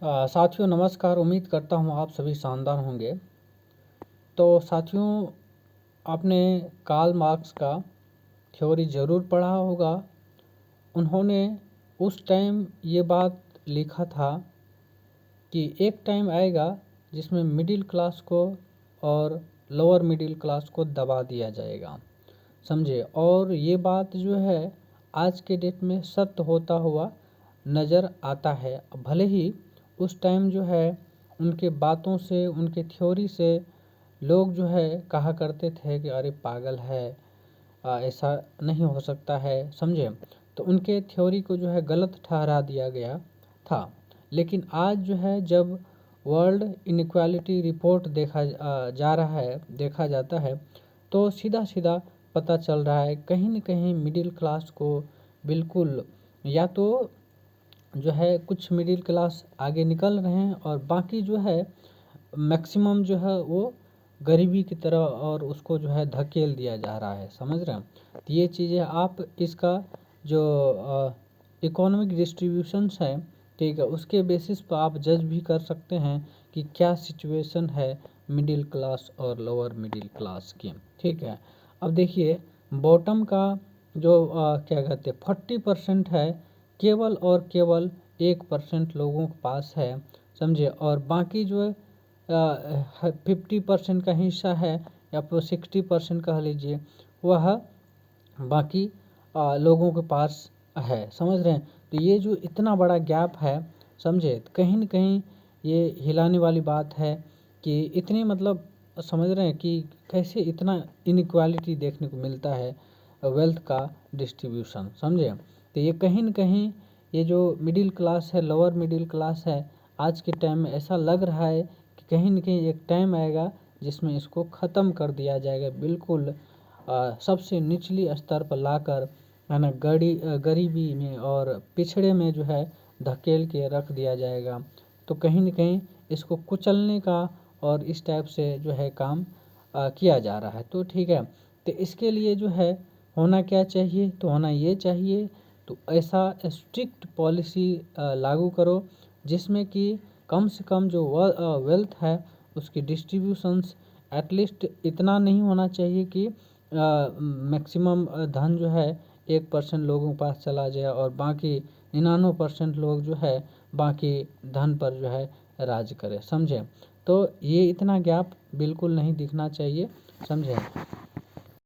साथियों नमस्कार। उम्मीद करता हूँ आप सभी शानदार होंगे। तो साथियों, आपने कार्ल मार्क्स का थ्योरी ज़रूर पढ़ा होगा। उन्होंने उस टाइम ये बात लिखा था कि एक टाइम आएगा जिसमें मिडिल क्लास को और लोअर मिडिल क्लास को दबा दिया जाएगा, समझे। और ये बात जो है आज के डेट में सत्य होता हुआ नज़र आता है। भले ही उस टाइम जो है उनके बातों से, उनके थ्योरी से लोग जो है कहा करते थे कि अरे पागल है, ऐसा नहीं हो सकता है, समझे। तो उनके थ्योरी को जो है गलत ठहरा दिया गया था। लेकिन आज जो है जब वर्ल्ड इनइक्वालिटी रिपोर्ट देखा जाता है तो सीधा सीधा पता चल रहा है कहीं न कहीं मिडिल क्लास को बिल्कुल, या तो जो है कुछ मिडिल क्लास आगे निकल रहे हैं और बाकी जो है मैक्सिमम जो है वो गरीबी की तरह और उसको जो है धकेल दिया जा रहा है, समझ रहे हैं। तो ये चीज़ें आप इसका जो इकोनॉमिक डिस्ट्रीब्यूशंस है, ठीक है, उसके बेसिस पर आप जज भी कर सकते हैं कि क्या सिचुएशन है मिडिल क्लास और लोअर मिडिल क्लास की, ठीक है। अब देखिए बॉटम का जो क्या कहते हैं 40% है केवल और केवल 1% लोगों के पास है, समझे। और बाकी जो 50% का हिस्सा है या फिर 60% कह लीजिए, वह बाकी लोगों के पास है, समझ रहे हैं। तो ये जो इतना बड़ा गैप है, समझे, कहीं न कहीं ये हिलाने वाली बात है कि इतनी, मतलब समझ रहे हैं कि कैसे इतना इनइक्वालिटी देखने को मिलता है वेल्थ का डिस्ट्रीब्यूशन, समझे। तो ये कहीं न कहीं ये जो मिडिल क्लास है, लोअर मिडिल क्लास है, आज के टाइम में ऐसा लग रहा है कि कहीं न कहीं एक टाइम आएगा जिसमें इसको ख़त्म कर दिया जाएगा, बिल्कुल सबसे निचली स्तर पर लाकर, है ना, गरीबी में और पिछड़े में जो है धकेल के रख दिया जाएगा। तो कहीं न कहीं इसको कुचलने का और इस टाइप से जो है काम किया जा रहा है। तो ठीक है, तो इसके लिए जो है होना क्या चाहिए, तो होना ये चाहिए, तो ऐसा स्ट्रिक्ट पॉलिसी लागू करो जिसमें कि कम से कम जो वेल्थ है उसकी डिस्ट्रीब्यूशंस एटलीस्ट इतना नहीं होना चाहिए कि मैक्सिमम धन जो है 1% लोगों के पास चला जाए और बाकी 99% लोग जो है बाकी धन पर जो है राज करे, समझे। तो ये इतना गैप बिल्कुल नहीं दिखना चाहिए, समझे।